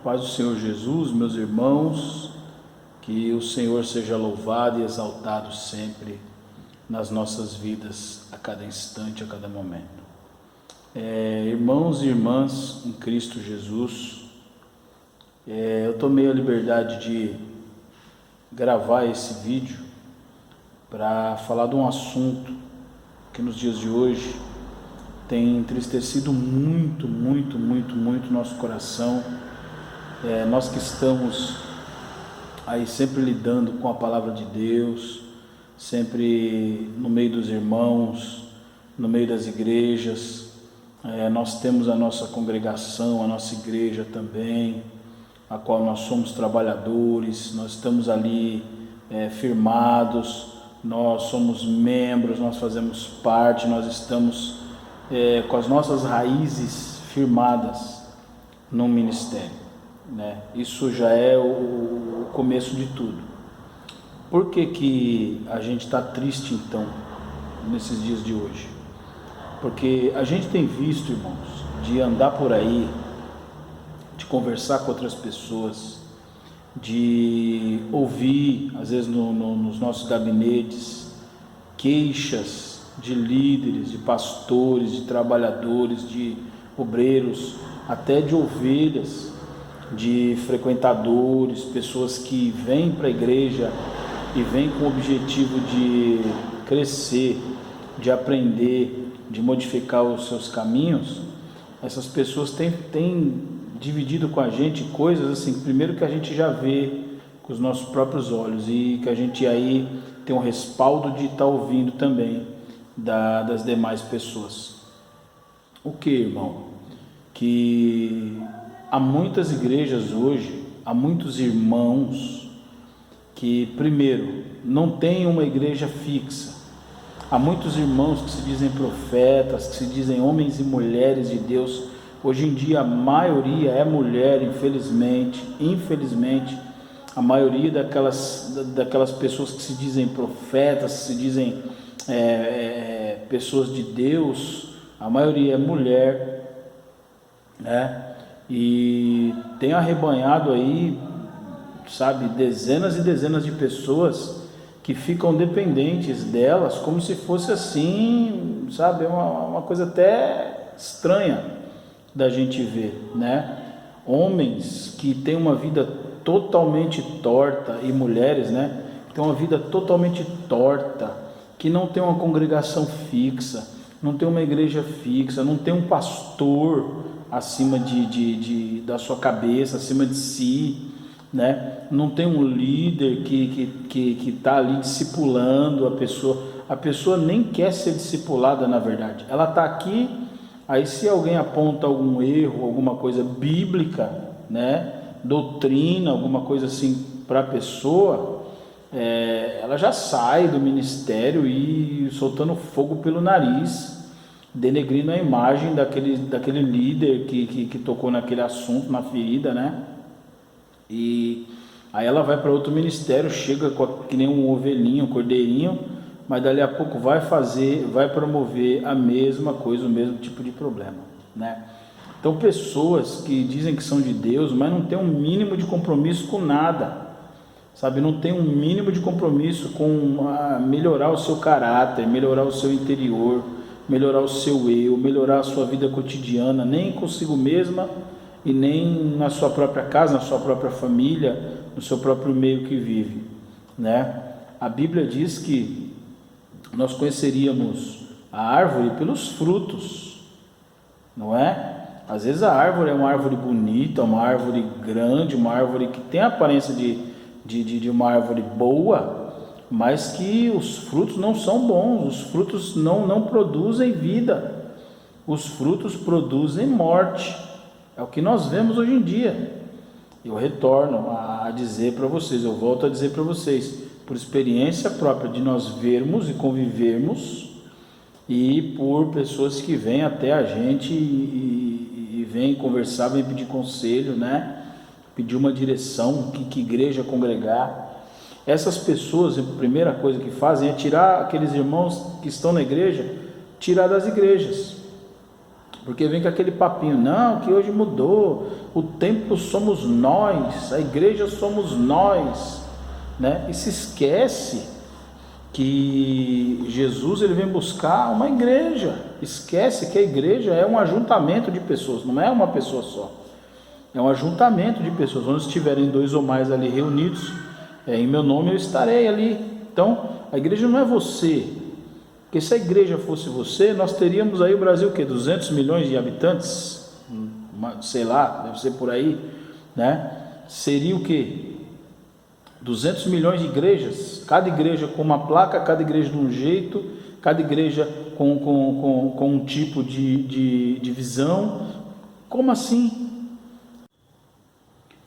Paz do Senhor Jesus, meus irmãos, que o Senhor seja louvado e exaltado sempre nas nossas vidas, a cada instante, a cada momento. Irmãos e irmãs em Cristo Jesus, eu tomei a liberdade de gravar esse vídeo para falar de um assunto que nos dias de hoje tem entristecido muito nosso coração. Nós que estamos aí sempre lidando com a palavra de Deus, sempre no meio dos irmãos, no meio das igrejas, nós temos a nossa congregação, a nossa igreja também, a qual nós somos trabalhadores, nós estamos ali firmados, nós somos membros, nós fazemos parte, nós estamos com as nossas raízes firmadas no ministério, né? Isso já é o começo de tudo. Por que a gente está triste então, nesses dias de hoje? Porque a gente tem visto, irmãos, de andar por aí, de conversar com outras pessoas, de ouvir, às vezes nos nossos gabinetes, queixas de líderes, de pastores, de trabalhadores, de obreiros, até de ovelhas, de frequentadores, pessoas que vêm para a igreja e vêm com o objetivo de crescer, de aprender, de modificar os seus caminhos. Essas pessoas têm dividido com a gente coisas assim, primeiro que a gente já vê com os nossos próprios olhos e que a gente aí tem um respaldo de estar ouvindo também das demais pessoas. O que, irmão? Que há muitas igrejas hoje, há muitos irmãos que, primeiro, não tem uma igreja fixa. Há muitos irmãos que se dizem profetas, que se dizem homens e mulheres de Deus. Hoje em dia a maioria é mulher, infelizmente, a maioria daquelas pessoas que se dizem profetas, que se dizem pessoas de Deus, a maioria é mulher, né? E tem arrebanhado aí, sabe, dezenas e dezenas de pessoas que ficam dependentes delas, como se fosse assim, sabe, uma coisa até estranha da gente ver, né? Homens que têm uma vida totalmente torta e mulheres, né, que têm uma vida totalmente torta, que não tem uma congregação fixa, não tem uma igreja fixa, não tem um pastor acima da sua cabeça, acima de si, né? Não tem um líder que está ali discipulando a pessoa nem quer ser discipulada, na verdade, ela está aqui, aí se alguém aponta algum erro, alguma coisa bíblica, né, doutrina, alguma coisa assim para a pessoa, ela já sai do ministério e soltando fogo pelo nariz, denegrindo a imagem daquele líder que tocou naquele assunto, na ferida, né? E aí ela vai para outro ministério, chega que nem um ovelhinho, um cordeirinho, mas dali a pouco vai promover a mesma coisa, o mesmo tipo de problema, né? Então pessoas que dizem que são de Deus, mas não tem um mínimo de compromisso com nada, sabe, não tem um mínimo de compromisso com melhorar o seu caráter, melhorar o seu interior, melhorar o seu eu, melhorar a sua vida cotidiana, nem consigo mesma e nem na sua própria casa, na sua própria família, no seu próprio meio que vive, né? A Bíblia diz que nós conheceríamos a árvore pelos frutos, não é? Às vezes a árvore é uma árvore bonita, uma árvore grande, uma árvore que tem a aparência de uma árvore boa, mas que os frutos não são bons, os frutos não produzem vida, os frutos produzem morte. É o que nós vemos hoje em dia. Eu retorno a dizer para vocês, eu volto a dizer para vocês, por experiência própria de nós vermos e convivermos, e por pessoas que vêm até a gente e vêm conversar, vêm pedir conselho, né? Pedir uma direção, que igreja congregar. Essas pessoas, a primeira coisa que fazem é tirar aqueles irmãos que estão na igreja, tirar das igrejas. Porque vem com aquele papinho, não, que hoje mudou, o templo somos nós, a igreja somos nós, né? E se esquece que Jesus ele vem buscar uma igreja, esquece que a igreja é um ajuntamento de pessoas, não é uma pessoa só, é um ajuntamento de pessoas, onde estiverem 2 ou mais ali reunidos, em meu nome eu estarei ali. Então, a igreja não é você, porque se a igreja fosse você, nós teríamos aí o Brasil o quê? 200 milhões de habitantes, sei lá, deve ser por aí, né? Seria o quê? 200 milhões de igrejas, cada igreja com uma placa, cada igreja de um jeito, cada igreja com um tipo de visão. Como assim?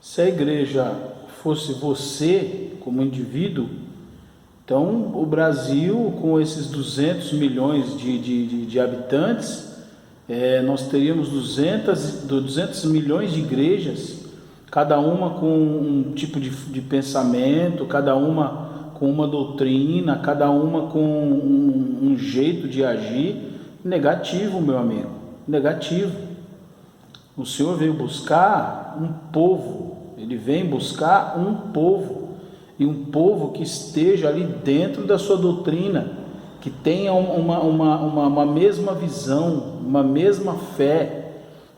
Se a igreja fosse você como indivíduo, então o Brasil com esses 200 milhões de habitantes, nós teríamos 200 milhões de igrejas, cada uma com um tipo de pensamento, cada uma com uma doutrina, cada uma com um jeito de agir. Negativo, meu amigo, negativo. O Senhor veio buscar um povo, Ele vem buscar um povo, e um povo que esteja ali dentro da sua doutrina, que tenha uma mesma visão, uma mesma fé,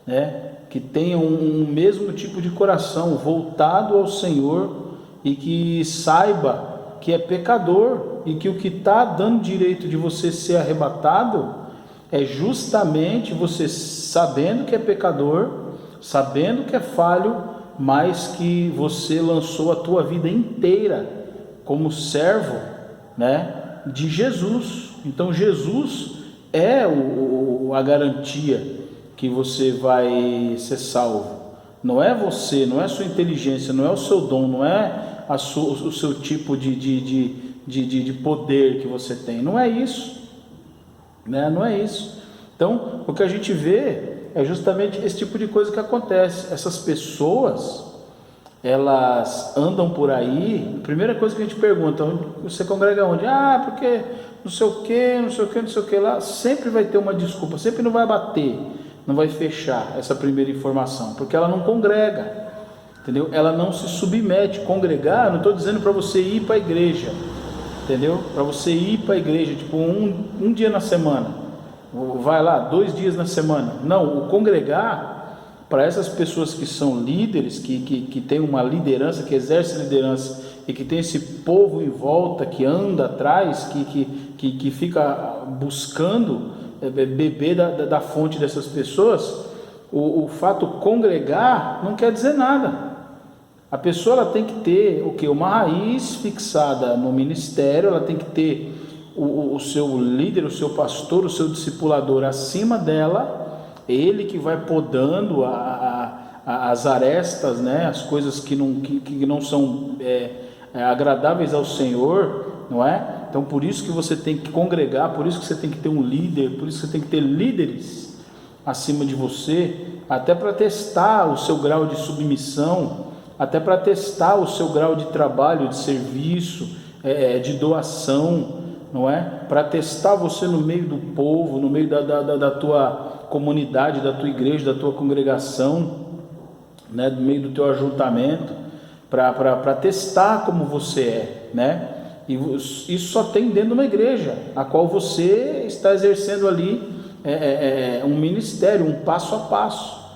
né? Que tenha um mesmo tipo de coração voltado ao Senhor, e que saiba que é pecador, e que o que está dando direito de você ser arrebatado é justamente você sabendo que é pecador, sabendo que é falho, mas que você lançou a tua vida inteira como servo, né, de Jesus. Então Jesus é a garantia que você vai ser salvo. Não é você, não é a sua inteligência, não é o seu dom, não é o seu tipo de poder que você tem. Não é isso, né? Não é isso. Então, o que a gente vê é justamente esse tipo de coisa que acontece. Essas pessoas, elas andam por aí. A primeira coisa que a gente pergunta: você congrega onde? Ah, porque não sei o que, não sei o que, não sei o que lá. Sempre vai ter uma desculpa, sempre não vai bater, não vai fechar essa primeira informação, porque ela não congrega, entendeu? Ela não se submete. Congregar, não estou dizendo para você ir para a igreja, entendeu? Para você ir para a igreja, tipo um dia na semana, vai lá 2 dias na semana. Não, o congregar, para essas pessoas que são líderes, que tem uma liderança, que exerce liderança, e que tem esse povo em volta, que anda atrás, que fica buscando beber da fonte dessas pessoas. O fato congregar não quer dizer nada. A pessoa ela tem que ter o que? Uma raiz fixada no ministério, ela tem que ter o seu líder, o seu pastor, o seu discipulador acima dela, ele que vai podando as arestas, né? As coisas que não são agradáveis ao Senhor, não é? Então por isso que você tem que congregar, por isso que você tem que ter um líder, por isso que você tem que ter líderes acima de você, até para testar o seu grau de submissão, até para testar o seu grau de trabalho, de serviço, de doação, não é? Para testar você no meio do povo, no meio da tua comunidade, da tua igreja, da tua congregação, né? No meio do teu ajuntamento, para testar como você é, né? E isso só tem dentro de uma igreja, a qual você está exercendo ali um ministério, um passo a passo.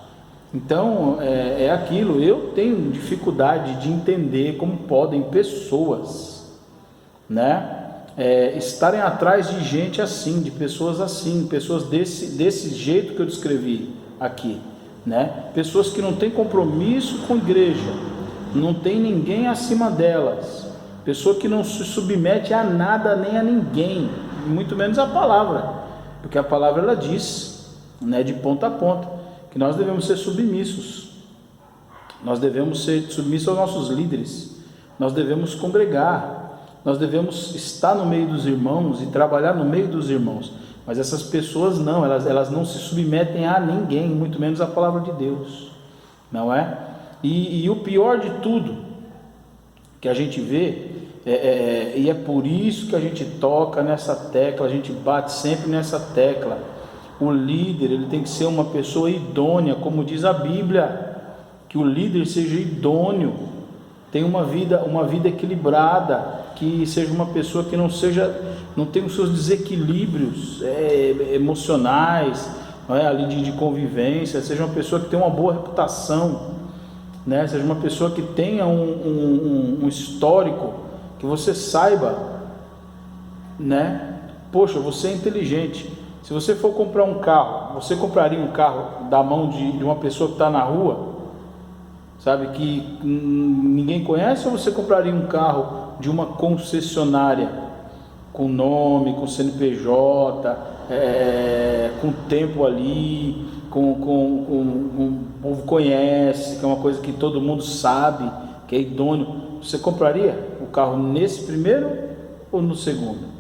Então é aquilo. Eu tenho dificuldade de entender como podem pessoas, né, estarem atrás de gente assim, de pessoas assim, pessoas desse jeito que eu descrevi aqui, né? Pessoas que não têm compromisso com a igreja, não tem ninguém acima delas, pessoa que não se submete a nada nem a ninguém, muito menos a palavra, porque a palavra ela diz, né, de ponta a ponta, que nós devemos ser submissos, nós devemos ser submissos aos nossos líderes, nós devemos congregar, nós devemos estar no meio dos irmãos e trabalhar no meio dos irmãos. Mas essas pessoas não, elas não se submetem a ninguém, muito menos a palavra de Deus, não é? E o pior de tudo que a gente vê, e é por isso que a gente toca nessa tecla, a gente bate sempre nessa tecla, O líder, ele tem que ser uma pessoa idônea, como diz a Bíblia, que o líder seja idôneo, tenha uma vida equilibrada, que seja uma pessoa que não tenha os seus desequilíbrios emocionais, ali de convivência, seja uma pessoa que tenha uma boa reputação, né? Seja uma pessoa que tenha um histórico, que você saiba, né? Poxa, você é inteligente. Se você for comprar um carro, você compraria um carro da mão de uma pessoa que está na rua, sabe, que ninguém conhece, ou você compraria um carro de uma concessionária, com nome, com CNPJ, com tempo ali, o povo conhece, que é uma coisa que todo mundo sabe, que é idôneo? Você compraria o carro nesse primeiro ou no segundo?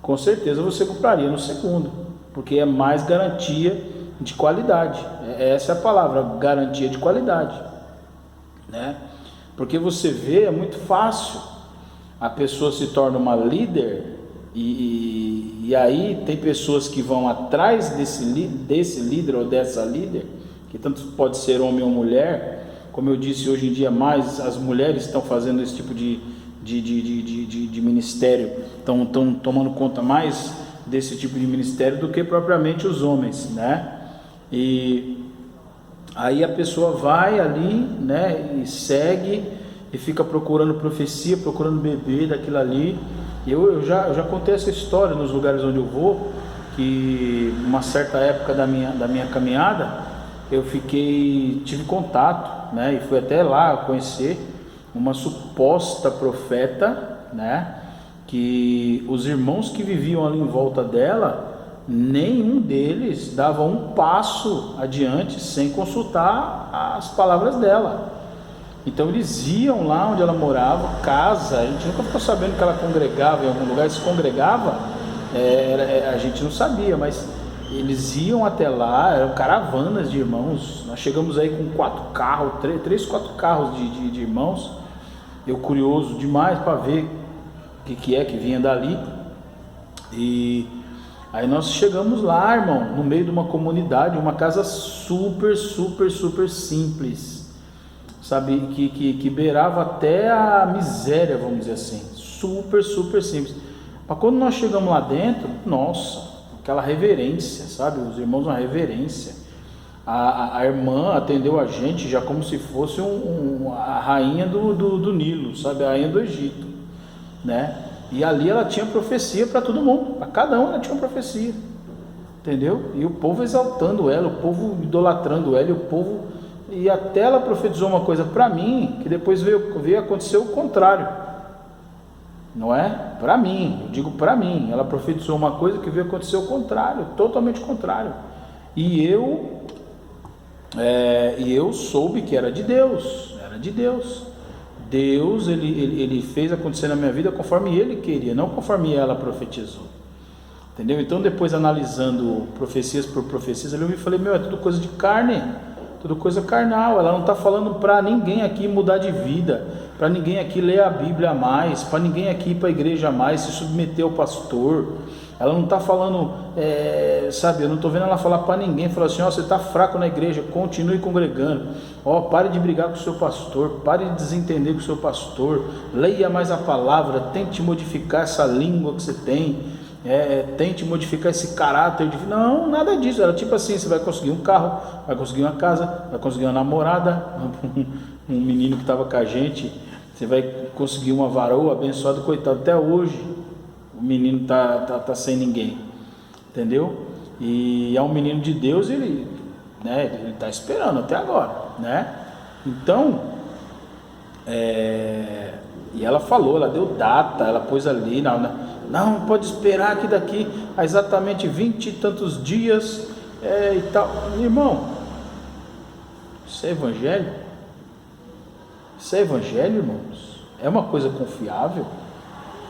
Com certeza você compraria no segundo, porque é mais garantia de qualidade. Essa é a palavra, garantia de qualidade, né? Porque você vê, é muito fácil, a pessoa se torna uma líder, e aí tem pessoas que vão atrás desse líder ou dessa líder, que tanto pode ser homem ou mulher. Como eu disse, hoje em dia mais as mulheres estão fazendo esse tipo de ministério, estão tomando conta mais desse tipo de ministério do que propriamente os homens, né? E aí a pessoa vai ali, né, e segue, e fica procurando profecia, procurando bebê daquilo ali. Eu já contei essa história nos lugares onde eu vou, que uma certa época da minha caminhada, eu tive contato, né, e fui até lá conhecer uma suposta profeta, né, que os irmãos que viviam ali em volta dela, nenhum deles dava um passo adiante sem consultar as palavras dela. Então eles iam lá onde ela morava, casa, a gente nunca ficou sabendo que ela congregava em algum lugar. Se congregava, a gente não sabia, mas eles iam até lá, eram caravanas de irmãos. Nós chegamos aí com 4 carros de irmãos. Eu curioso demais para ver o que é que vinha dali. E aí nós chegamos lá, irmão, no meio de uma comunidade, uma casa super simples, sabe, que beirava até a miséria, vamos dizer assim, super simples. Mas quando nós chegamos lá dentro, nossa, aquela reverência, sabe, os irmãos, uma reverência. A irmã atendeu a gente já como se fosse a rainha do Nilo, sabe, a rainha do Egito, né? E ali ela tinha profecia para todo mundo, para cada um ela tinha uma profecia, entendeu? E o povo exaltando ela, o povo idolatrando ela, e até ela profetizou uma coisa para mim, que depois veio acontecer o contrário, não é? Para mim, eu digo para mim, ela profetizou uma coisa que veio acontecer o contrário, totalmente contrário. E eu soube que era de Deus. Deus, ele fez acontecer na minha vida conforme ele queria, não conforme ela profetizou, entendeu? Então depois, analisando profecias por profecias, eu me falei, é tudo coisa de carne, tudo coisa carnal. Ela não está falando para ninguém aqui mudar de vida, para ninguém aqui ler a Bíblia mais, para ninguém aqui ir para a igreja mais, se submeter ao pastor. Ela não está falando, sabe, eu não estou vendo ela falar para ninguém, falar assim, você está fraco na igreja, continue congregando, pare de brigar com o seu pastor, pare de desentender com o seu pastor, leia mais a palavra, tente modificar essa língua que você tem, tente modificar esse caráter. Não, nada disso. Era tipo assim, você vai conseguir um carro, vai conseguir uma casa, vai conseguir uma namorada, um menino que estava com a gente, você vai conseguir uma varoa abençoada, coitado, até hoje o menino tá sem ninguém, entendeu? E é um menino de Deus, ele tá esperando até agora, né? Então, e ela falou, ela deu data, ela pôs ali, não pode esperar que daqui a exatamente 20 e tantos dias, e tal. Irmão, isso é evangelho? Isso é evangelho, irmãos? É uma coisa confiável?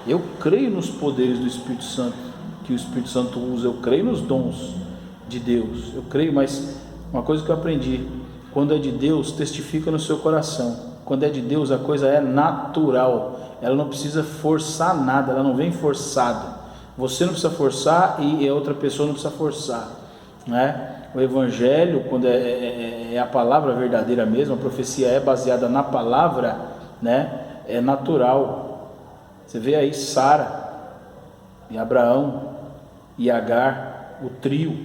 Eu creio nos poderes do Espírito Santo, que o Espírito Santo usa, eu creio nos dons de Deus, eu creio, mas uma coisa que eu aprendi, quando é de Deus, testifica no seu coração. Quando é de Deus, a coisa é natural, ela não precisa forçar nada, ela não vem forçada. Você não precisa forçar e a outra pessoa não precisa forçar. né? O evangelho, quando é a palavra verdadeira mesmo, a profecia é baseada na palavra, né? É natural. Você vê aí Sara e Abraão e Agar, o trio,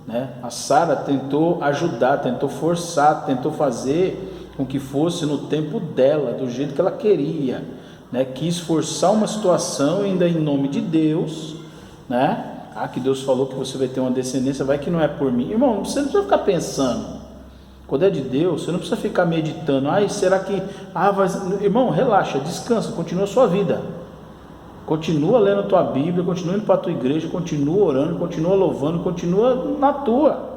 né? A Sara tentou ajudar, tentou forçar, tentou fazer com que fosse no tempo dela, do jeito que ela queria, né? Quis forçar uma situação ainda em nome de Deus, né? Que Deus falou que você vai ter uma descendência, vai que não é por mim. Irmão, você não precisa ficar pensando. Quando é de Deus, você não precisa ficar meditando. Será que... Irmão, relaxa, descansa, continua a sua vida. Continua lendo a tua Bíblia, continua indo para a tua igreja, continua orando, continua louvando, continua na tua.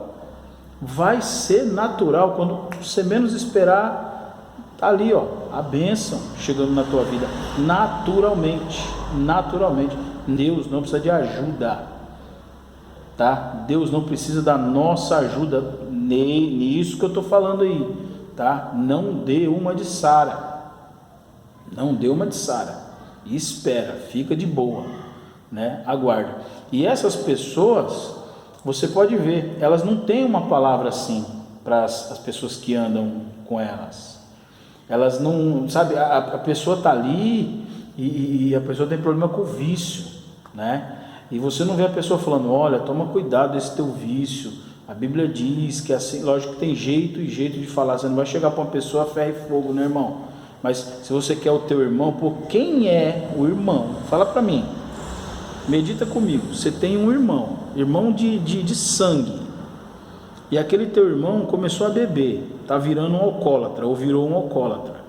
Vai ser natural, quando você menos esperar, tá ali, a bênção chegando na tua vida, naturalmente. Deus não precisa de ajuda, tá? Deus não precisa da nossa ajuda nisso que eu estou falando aí, tá? Não dê uma de Sara, e espera, fica de boa, né? Aguarda. E essas pessoas, você pode ver, elas não têm uma palavra assim para as pessoas que andam com elas. Elas não, sabe, a pessoa está ali e a pessoa tem problema com o vício, né? E você não vê a pessoa falando, olha, toma cuidado desse teu vício, a Bíblia diz que assim, lógico que tem jeito e jeito de falar, você não vai chegar para uma pessoa a ferro e fogo, né, irmão? Mas se você quer o teu irmão, quem é o irmão? Fala para mim, medita comigo. Você tem um irmão de sangue, e aquele teu irmão começou a beber, está virando um alcoólatra, ou virou um alcoólatra.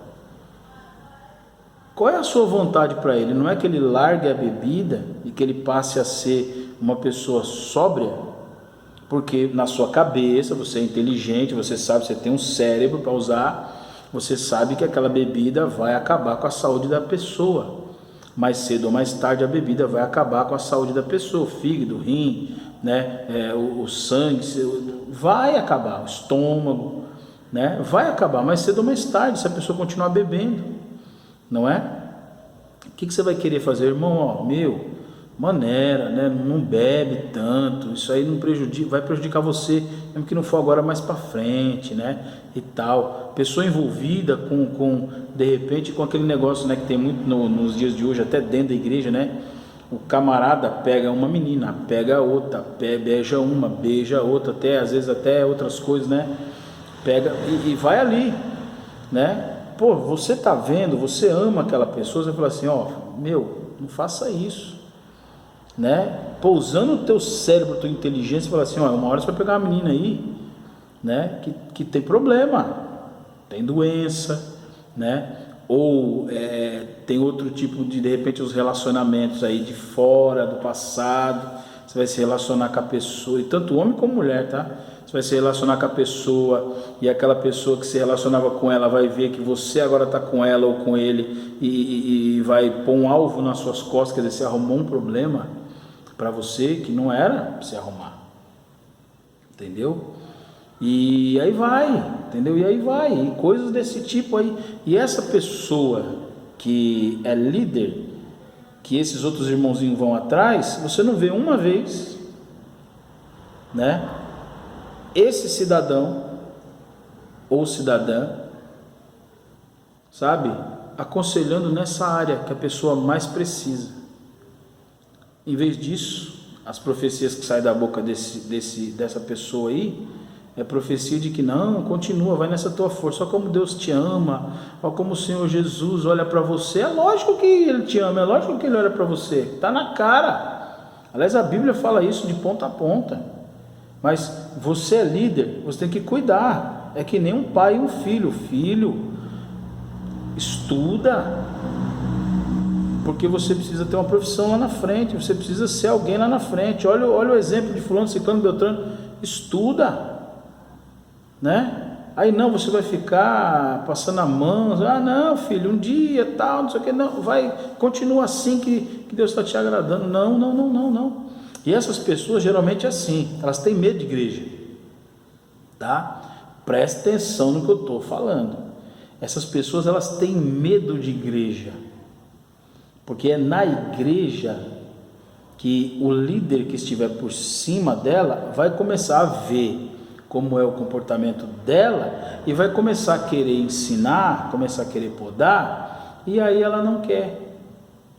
Qual é a sua vontade para ele? Não é que ele largue a bebida e que ele passe a ser uma pessoa sóbria? Porque na sua cabeça, você é inteligente, você sabe, você tem um cérebro para usar, você sabe que aquela bebida vai acabar com a saúde da pessoa. Mais cedo ou mais tarde a bebida vai acabar com a saúde da pessoa, o fígado, o rim, né? O sangue, vai acabar, o estômago, né? Vai acabar mais cedo ou mais tarde se a pessoa continuar bebendo. Não é? O que você vai querer fazer, irmão? Maneira, né? Não bebe tanto, isso aí não vai prejudicar você, mesmo que não for agora, mais para frente, né? E tal. Pessoa envolvida com de repente, com aquele negócio, né? Que tem muito nos dias de hoje, até dentro da igreja, né? O camarada pega uma menina, pega outra, beija uma, beija outra, às vezes até outras coisas, né? Pega e vai ali, né? Você está vendo, você ama aquela pessoa, você fala assim, não faça isso, né? Usando o teu cérebro, a tua inteligência, você fala assim, uma hora você vai pegar uma menina aí, né? Que tem problema, tem doença, né? Ou tem outro tipo de repente, os relacionamentos aí de fora, do passado, você vai se relacionar com a pessoa, e tanto homem como mulher, tá? Você vai se relacionar com a pessoa, e aquela pessoa que se relacionava com ela vai ver que você agora está com ela ou com ele, e vai pôr um alvo nas suas costas, quer dizer, você arrumou um problema para você que não era para você arrumar, entendeu? E aí vai, entendeu? E coisas desse tipo aí. E essa pessoa que é líder, que esses outros irmãozinhos vão atrás, você não vê uma vez, né? Esse cidadão ou cidadã, sabe, aconselhando nessa área que a pessoa mais precisa. Em vez disso, as profecias que saem da boca dessa pessoa aí, é profecia de que não, continua, vai nessa tua força, olha como Deus te ama, olha como o Senhor Jesus olha para você. É lógico que Ele te ama, é lógico que Ele olha para você, está na cara. Aliás, a Bíblia fala isso de ponta a ponta. Mas você é líder, você tem que cuidar. É que nem um pai e um filho. Filho, estuda, porque você precisa ter uma profissão lá na frente, você precisa ser alguém lá na frente. Olha o exemplo de fulano, ciclano, beltrano. Estuda, né? Aí não, você vai ficar passando a mão, não, filho, um dia, tal, não sei o que, não, continua assim que Deus está te agradando. Não. E essas pessoas geralmente é assim, elas têm medo de igreja, tá? Preste atenção no que eu estou falando. Essas pessoas, elas têm medo de igreja, porque é na igreja que o líder que estiver por cima dela vai começar a ver como é o comportamento dela e vai começar a querer ensinar, começar a querer podar, e aí ela não quer.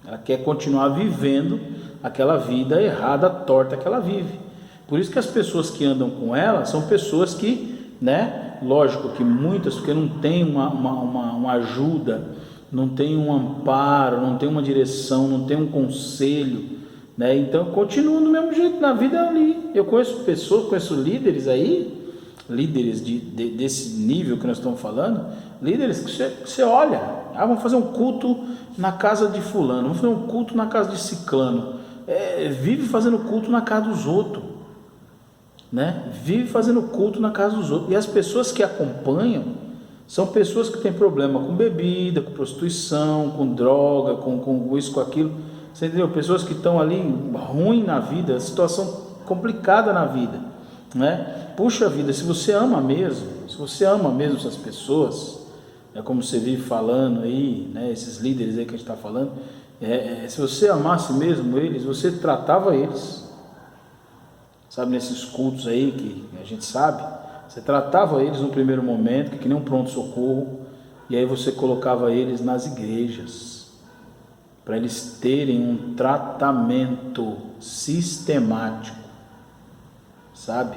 Ela quer continuar vivendo aquela vida errada, torta que ela vive. Por isso que as pessoas que andam com ela são pessoas que, né, lógico que muitas, porque não tem uma ajuda, não tem um amparo, não tem uma direção, não tem um conselho, né? Então continuam do mesmo jeito na vida ali. Eu conheço pessoas, conheço líderes aí, líderes desse nível que nós estamos falando, líderes que você olha, vamos fazer um culto na casa de fulano, vamos fazer um culto na casa de ciclano, vive fazendo culto na casa dos outros, né? Vive fazendo culto na casa dos outros, e as pessoas que acompanham são pessoas que têm problema com bebida, com prostituição, com droga, com isso, com aquilo, você entendeu? Pessoas que estão ali ruim na vida, situação complicada na vida, né? Puxa vida, se você ama mesmo essas pessoas, é como você vive falando aí, né? Esses líderes aí que a gente está falando, se você amasse mesmo eles, você tratava eles, sabe, nesses cultos aí que a gente sabe, você tratava eles no primeiro momento, que nem um pronto-socorro, e aí você colocava eles nas igrejas, para eles terem um tratamento sistemático, sabe?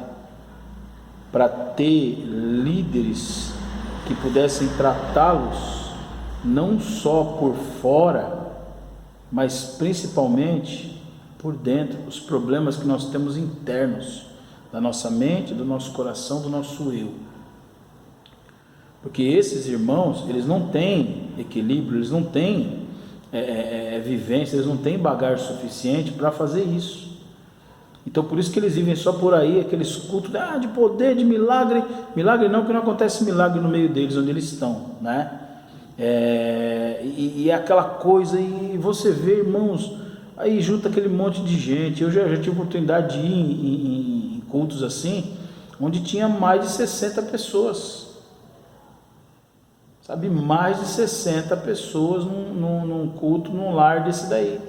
Para ter líderes que pudessem tratá-los não só por fora, mas principalmente por dentro, os problemas que nós temos internos, da nossa mente, do nosso coração, do nosso eu. Porque esses irmãos, eles não têm equilíbrio, eles não têm vivência, eles não têm bagagem suficiente para fazer isso. Então por isso que eles vivem só por aí, aqueles cultos de poder, de milagre. Milagre não, porque não acontece milagre no meio deles, onde eles estão, né? E aquela coisa, e você vê, irmãos, aí junta aquele monte de gente. Eu já tive oportunidade de ir em cultos assim, onde tinha mais de 60 pessoas, sabe, mais de 60 pessoas num culto, num lar desse daí,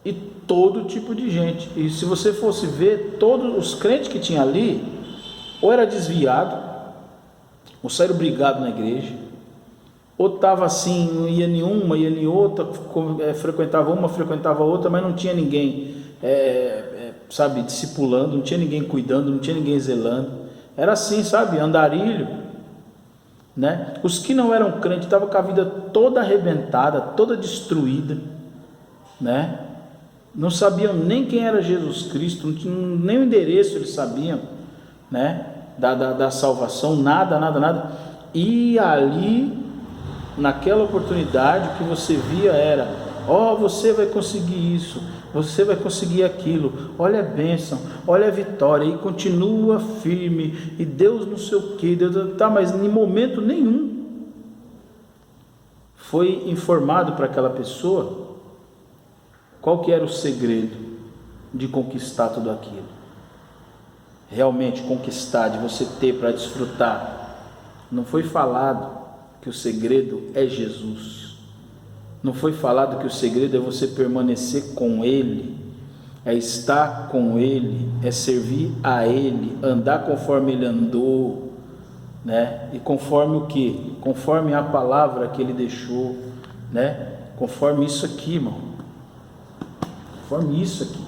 e todo tipo de gente. E se você fosse ver, todos os crentes que tinha ali, ou era desviado, ou saíram brigados na igreja, ou estava assim, não ia em uma, ia em outra, frequentava uma, frequentava outra, mas não tinha ninguém, sabe, discipulando, não tinha ninguém cuidando, não tinha ninguém zelando, era assim, sabe, andarilho, né? Os que não eram crentes estavam com a vida toda arrebentada, toda destruída, né? Não sabiam nem quem era Jesus Cristo, não tinham nem o endereço, eles sabiam, né? Da salvação, nada. E ali, naquela oportunidade, o que você via era: você vai conseguir isso, você vai conseguir aquilo, olha a bênção, olha a vitória, e continua firme, e Deus não sei o que, mas em momento nenhum foi informado para aquela pessoa qual que era o segredo de conquistar tudo aquilo, realmente conquistar, de você ter para desfrutar. Não foi falado que o segredo é Jesus, não foi falado que o segredo é você permanecer com Ele, é estar com Ele, é servir a Ele, andar conforme Ele andou, né? E conforme o que? Conforme a palavra que Ele deixou, né? Conforme isso aqui, irmão. Conforme isso aqui.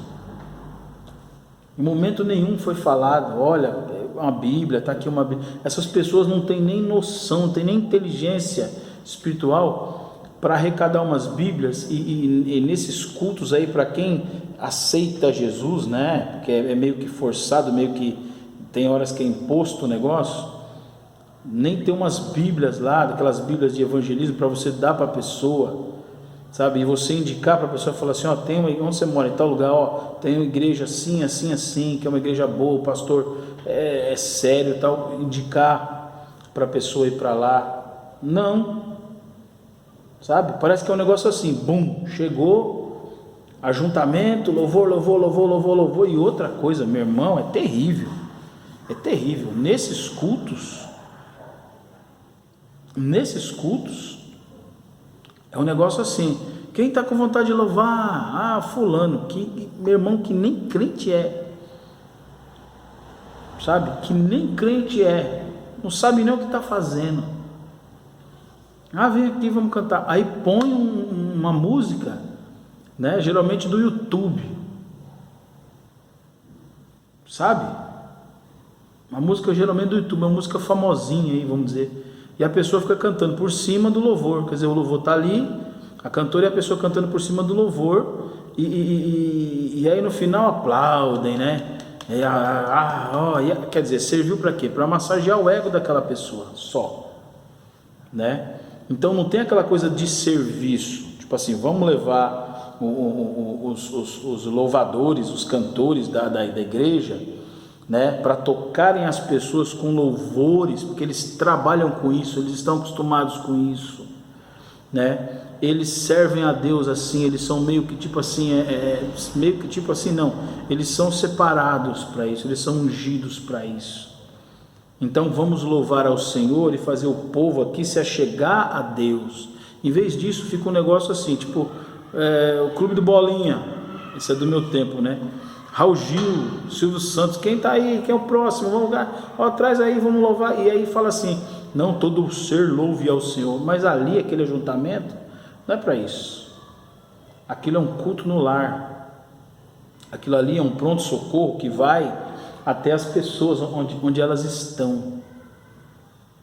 Em momento nenhum foi falado: olha, uma Bíblia, está aqui uma Bíblia. Essas pessoas não têm nem noção, não têm nem inteligência espiritual para arrecadar umas Bíblias, e nesses cultos aí, para quem aceita Jesus, né? Porque é meio que forçado, meio que tem horas que é imposto o negócio, nem tem umas Bíblias lá, daquelas Bíblias de evangelismo para você dar para a pessoa, sabe, e você indicar para a pessoa, falar assim: tem uma, onde você mora, em tal lugar, tem uma igreja assim, que é uma igreja boa, o pastor é sério, tal, indicar para a pessoa ir para lá. Não, sabe, parece que é um negócio assim, bum, chegou, ajuntamento, louvor, e outra coisa, meu irmão, é terrível, nesses cultos, é um negócio assim, Quem está com vontade de louvar? Ah, fulano, meu irmão, que nem crente é. Sabe? Que nem crente é. Não sabe nem o que está fazendo. Ah, vem aqui, vamos cantar. Aí põe uma música, né? Geralmente do YouTube. Sabe? Uma música geralmente do YouTube, uma música famosinha aí, vamos dizer. E a pessoa fica cantando por cima do louvor. Quer dizer, o louvor está ali, a cantora e a pessoa cantando por cima do louvor. E aí no final aplaudem, né? Quer dizer, serviu para quê? Para massagear o ego daquela pessoa, só. Né? Então não tem aquela coisa de serviço. Tipo assim, vamos levar os louvadores, os cantores da igreja, né, para tocarem as pessoas com louvores, porque eles trabalham com isso, eles estão acostumados com isso, né? Eles servem a Deus assim, eles são meio que tipo assim, não, eles são separados para isso, eles são ungidos para isso. Então vamos louvar ao Senhor e fazer o povo aqui se achegar a Deus. Em vez disso fica um negócio assim, tipo o Clube do Bolinha, esse é do meu tempo, né? Raul Gil, Silvio Santos, quem está aí? Quem é o próximo? Vamos lugar, traz aí, vamos louvar. E aí fala assim, não, todo ser louve ao Senhor. Mas ali, aquele ajuntamento, não é para isso. Aquilo é um culto no lar. Aquilo ali é um pronto-socorro que vai até as pessoas onde elas estão,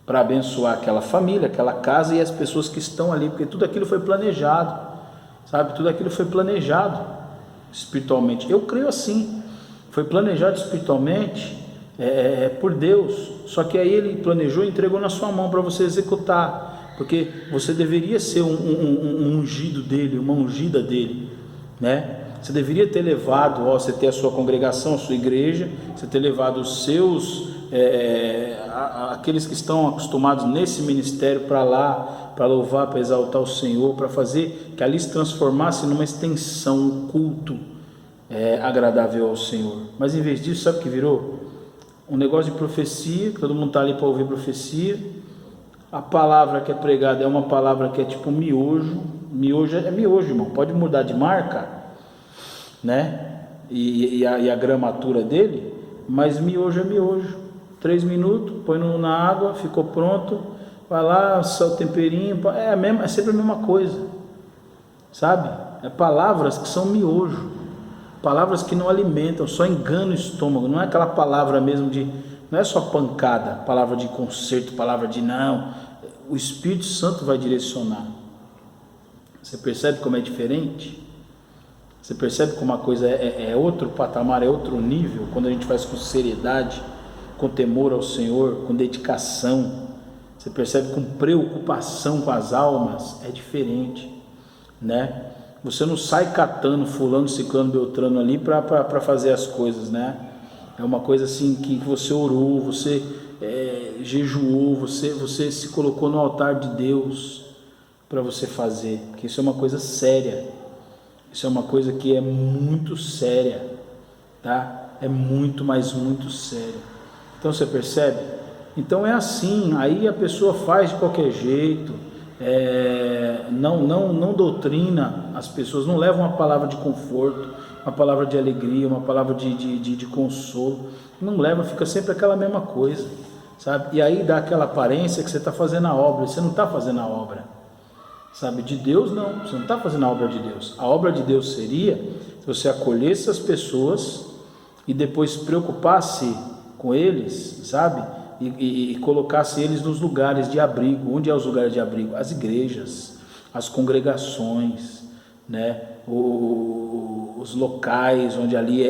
para abençoar aquela família, aquela casa e as pessoas que estão ali, porque tudo aquilo foi planejado, sabe? Tudo aquilo foi planejado espiritualmente. Eu creio assim, foi planejado espiritualmente por Deus, só que aí Ele planejou e entregou na sua mão para você executar, porque você deveria ser um ungido dele, uma ungida dele, né? Você deveria ter levado, você ter a sua congregação, a sua igreja, você ter levado os seus, aqueles que estão acostumados nesse ministério para lá, para louvar, para exaltar o Senhor, para fazer que ali se transformasse numa extensão, um culto agradável ao Senhor. Mas em vez disso, sabe o que virou? Um negócio de profecia, que todo mundo está ali para ouvir profecia. A palavra que é pregada é uma palavra que é tipo miojo. Miojo é miojo, irmão, pode mudar de marca, né? E a gramatura dele, mas miojo é miojo. 3 minutos, põe na água, ficou pronto, vai lá, sal, temperinho, é sempre a mesma coisa, sabe? É palavras que são miojo, palavras que não alimentam, só enganam o estômago. Não é aquela palavra mesmo não é só pancada, palavra de conserto, palavra de não. O Espírito Santo vai direcionar. Você percebe como é diferente? Você percebe como a coisa é outro patamar, é outro nível, quando a gente faz com seriedade, com temor ao Senhor, com dedicação. Você percebe com preocupação com as almas, é diferente, né? Você não sai catando fulano, ciclano, beltrano ali para fazer as coisas, né? É uma coisa assim que você orou, você jejuou, você se colocou no altar de Deus para você fazer, porque isso é uma coisa séria. Isso é uma coisa que é muito séria, tá? É muito, mas muito séria. Então você percebe? Então é assim, aí a pessoa faz de qualquer jeito, não doutrina as pessoas, não leva uma palavra de conforto, uma palavra de alegria, uma palavra de consolo, não leva, fica sempre aquela mesma coisa, sabe? E aí dá aquela aparência que você está fazendo a obra, você não está fazendo a obra. Sabe, de Deus não, você não está fazendo a obra de Deus. A obra de Deus seria se você acolhesse as pessoas e depois preocupasse com eles, sabe, e colocasse eles nos lugares de abrigo. Onde é os lugares de abrigo? As igrejas, as congregações, né, os locais onde ali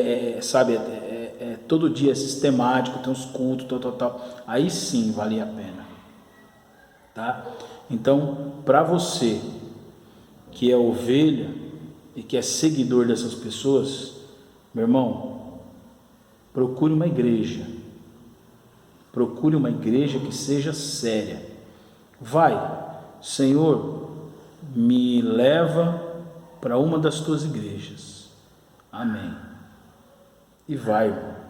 todo dia é sistemático, tem os cultos, tal. Aí sim valia a pena, tá? Então, para você que é ovelha e que é seguidor dessas pessoas, meu irmão, procure uma igreja que seja séria. Vai, Senhor, me leva para uma das tuas igrejas, amém. E vai, irmão.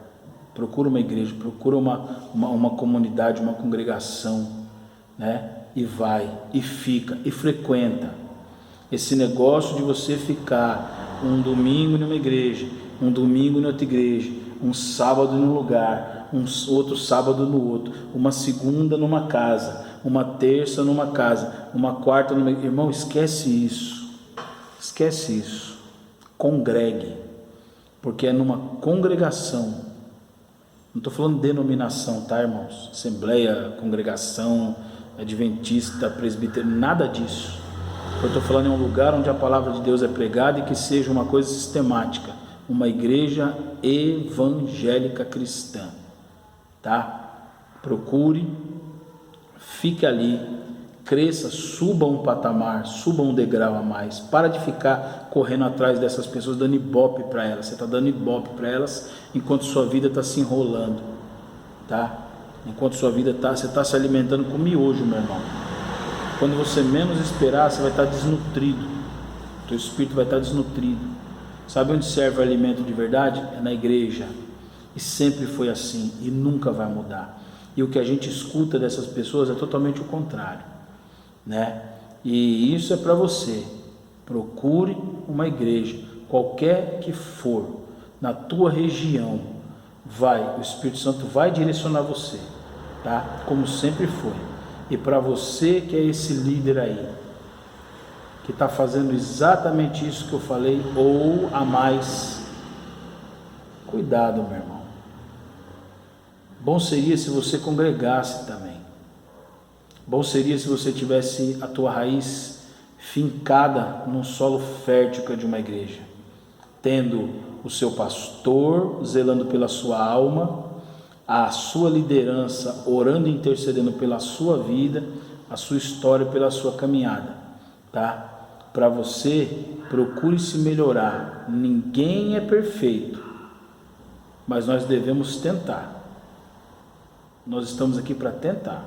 Procura uma igreja, procura uma comunidade, uma congregação, né? E vai, e fica, e frequenta. Esse negócio de você ficar um domingo numa igreja, um domingo em outra igreja, um sábado num lugar, um outro sábado no outro, uma segunda numa casa, uma terça numa casa, uma quarta numa... Irmão, esquece isso. Esquece isso. Congregue. Porque é numa congregação. Não estou falando de denominação, tá, irmãos? Assembleia, congregação, adventista, presbítero, nada disso. Eu estou falando em um lugar onde a palavra de Deus é pregada e que seja uma coisa sistemática. Uma igreja evangélica cristã, tá? Procure, fique ali, cresça, suba um patamar, suba um degrau a mais. Para de ficar correndo atrás dessas pessoas, dando ibope para elas. Você está dando ibope para elas enquanto sua vida está se enrolando, tá? Enquanto sua vida você está se alimentando com miojo, meu irmão. Quando você menos esperar, você vai estar desnutrido. Teu espírito vai estar desnutrido. Sabe onde serve o alimento de verdade? É na igreja. E sempre foi assim, e nunca vai mudar. E o que a gente escuta dessas pessoas é totalmente o contrário, né? E isso é para você. Procure uma igreja, qualquer que for, na tua região, o Espírito Santo vai direcionar você, tá? Como sempre foi. E para você que é esse líder aí, que está fazendo exatamente isso que eu falei, ou a mais, cuidado, meu irmão. Bom seria se você congregasse também. Bom seria se você tivesse a tua raiz fincada num solo fértil que é de uma igreja, tendo o seu pastor zelando pela sua alma, a sua liderança orando e intercedendo pela sua vida, a sua história, pela sua caminhada, tá? Para você, procure se melhorar. Ninguém é perfeito, mas nós devemos tentar. Nós estamos aqui para tentar,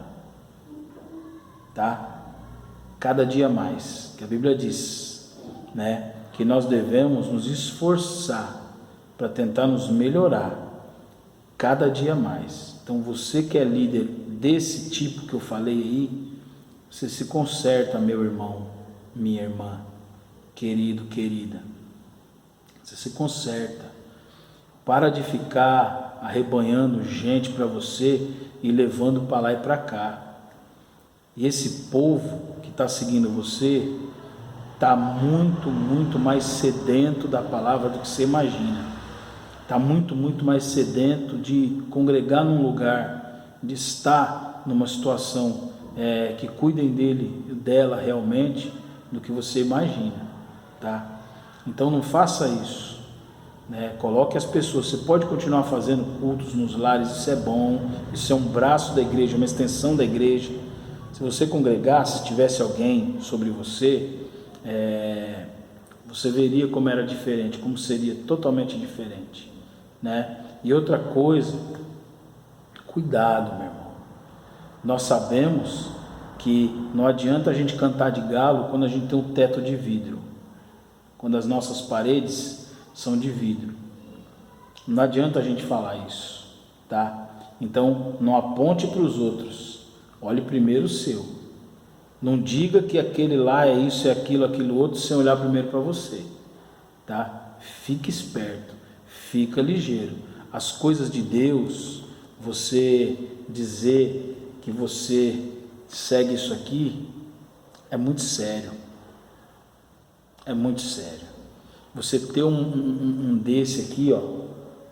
tá? Cada dia mais, que a Bíblia diz, né? Que nós devemos nos esforçar para tentar nos melhorar cada dia mais. Então você que é líder desse tipo que eu falei aí, você se conserta, meu irmão, minha irmã, querido, querida. Você se conserta. Para de ficar arrebanhando gente para você e levando para lá e para cá. E esse povo que está seguindo você está muito, muito mais sedento da palavra do que você imagina. Está muito, muito mais sedento de congregar num lugar, de estar numa situação que cuidem dela realmente, do que você imagina, tá? Então não faça isso, né? Coloque as pessoas. Você pode continuar fazendo cultos nos lares, isso é bom, isso é um braço da igreja, uma extensão da igreja. Se você congregasse, se tivesse alguém sobre você, você veria como era diferente, como seria totalmente diferente, né? E outra coisa, cuidado, meu irmão. Nós sabemos que não adianta a gente cantar de galo quando a gente tem um teto de vidro, quando as nossas paredes são de vidro. Não adianta a gente falar isso, tá? Então não aponte para os outros, olhe primeiro o seu. Não diga que aquele lá é isso, é aquilo, aquilo outro, sem olhar primeiro para você, tá? Fique esperto, fica ligeiro. As coisas de Deus, você dizer que você segue isso aqui, é muito sério. É muito sério. Você ter um desse aqui, ó,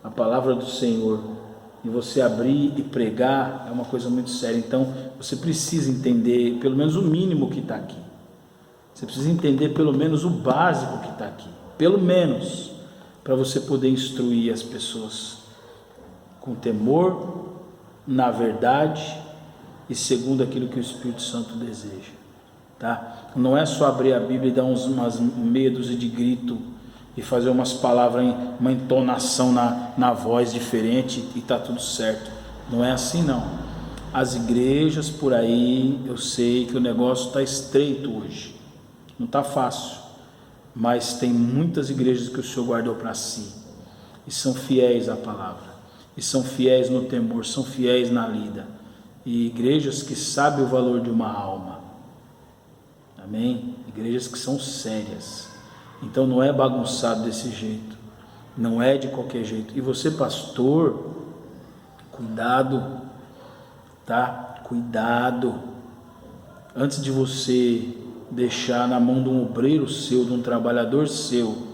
a palavra do Senhor, e você abrir e pregar, é uma coisa muito séria. Então, você precisa entender pelo menos o mínimo que está aqui. Você precisa entender pelo menos o básico que está aqui. Pelo menos, para você poder instruir as pessoas com temor, na verdade e segundo aquilo que o Espírito Santo deseja, tá? Não é só abrir a Bíblia e dar umas meia dúzia de grito e fazer umas palavras, uma entonação na voz diferente e tá tudo certo. Não é assim não. As igrejas por aí, eu sei que o negócio está estreito hoje, não está fácil, mas tem muitas igrejas que o Senhor guardou para si e são fiéis à palavra, e são fiéis no temor, são fiéis na lida. E igrejas que sabem o valor de uma alma, amém? igrejas que são sérias. Então não é bagunçado desse jeito, não é de qualquer jeito. E você, pastor, cuidado, tá? Cuidado. Antes de você deixar na mão de um obreiro seu, de um trabalhador seu,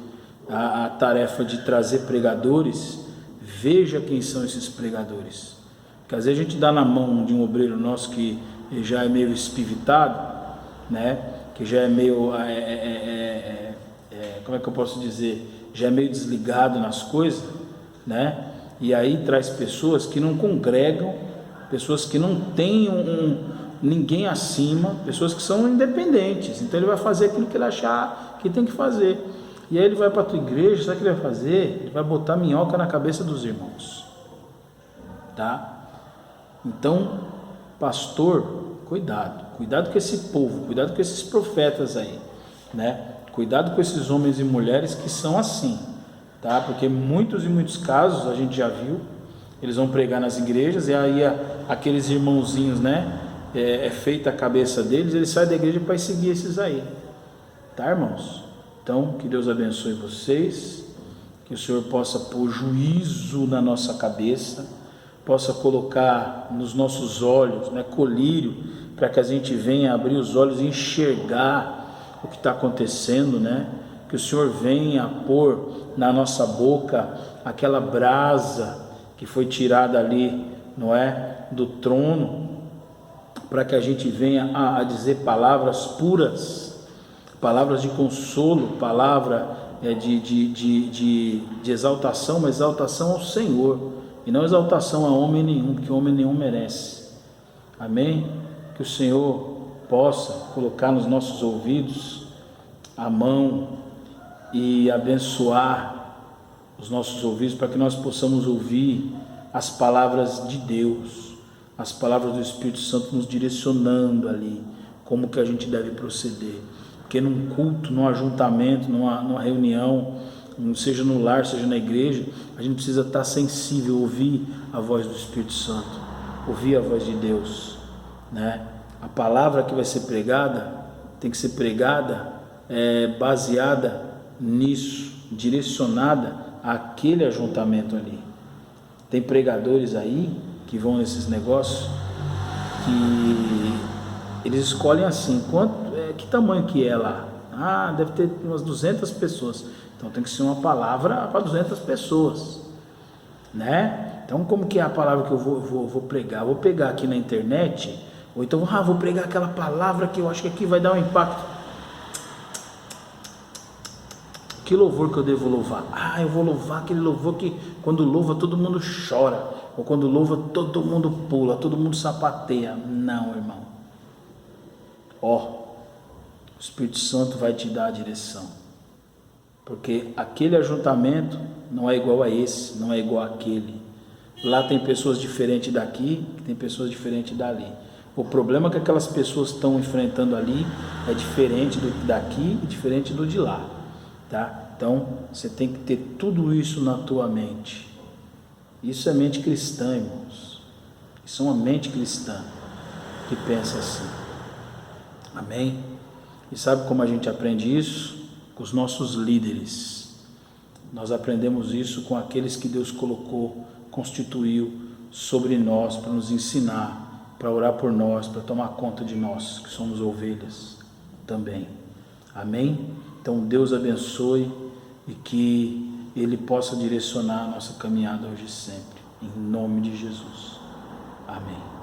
a tarefa de trazer pregadores, veja quem são esses pregadores. Porque às vezes a gente dá na mão de um obreiro nosso que já é meio espivitado, né? Que já é meio, como é que eu posso dizer? Já é meio desligado nas coisas, né? E aí traz pessoas que não congregam, pessoas que não têm ninguém acima, pessoas que são independentes. Então ele vai fazer aquilo que ele achar que tem que fazer. E aí ele vai para a tua igreja, sabe o que ele vai fazer? Ele vai botar minhoca na cabeça dos irmãos, tá? Então, pastor, cuidado com esse povo, cuidado com esses profetas aí, né? Cuidado com esses homens e mulheres que são assim, tá? Porque muitos e muitos casos a gente já viu, eles vão pregar nas igrejas e aí aqueles irmãozinhos, né? É feita a cabeça deles, eles saem da igreja para seguir esses aí, tá, irmãos? Então, que Deus abençoe vocês, que o Senhor possa pôr juízo na nossa cabeça, possa colocar nos nossos olhos, né, colírio, para que a gente venha abrir os olhos e enxergar o que está acontecendo, né? Que o Senhor venha pôr na nossa boca aquela brasa que foi tirada ali, não é, do trono, para que a gente venha a dizer palavras puras, palavras de consolo, palavra de exaltação, mas exaltação ao Senhor, e não exaltação a homem nenhum, porque homem nenhum merece. Amém? Que o Senhor possa colocar nos nossos ouvidos a mão e abençoar os nossos ouvidos, para que nós possamos ouvir as palavras de Deus, as palavras do Espírito Santo nos direcionando ali, como que a gente deve proceder. Porque num culto, num ajuntamento, numa reunião, seja no lar, seja na igreja, a gente precisa estar sensível, ouvir a voz do Espírito Santo, ouvir a voz de Deus, né? A palavra que vai ser pregada, tem que ser pregada baseada nisso, direcionada àquele ajuntamento ali. Tem pregadores aí que vão nesses negócios, que eles escolhem assim, que tamanho que é lá? Deve ter umas 200 pessoas, então tem que ser uma palavra para 200 pessoas, né? Então como que é a palavra que eu vou pregar? Vou pegar aqui na internet, ou então vou pregar aquela palavra que eu acho que aqui vai dar um impacto. Que louvor que eu devo louvar? Eu vou louvar aquele louvor que quando louva todo mundo chora, ou quando louva todo mundo pula, todo mundo sapateia. Não, irmão. O Espírito Santo vai te dar a direção, porque aquele ajuntamento não é igual a esse, não é igual àquele. Lá tem pessoas diferentes daqui, tem pessoas diferentes dali. O problema que aquelas pessoas estão enfrentando ali é diferente do daqui e diferente do de lá, tá? Então você tem que ter tudo isso na tua mente. Isso é mente cristã, irmãos. Isso é uma mente cristã que pensa assim. Amém? E sabe como a gente aprende isso? Com os nossos líderes. Nós aprendemos isso com aqueles que Deus colocou, constituiu sobre nós para nos ensinar, para orar por nós, para tomar conta de nós, que somos ovelhas também. Amém? Então Deus abençoe e que Ele possa direcionar a nossa caminhada hoje e sempre. Em nome de Jesus. Amém.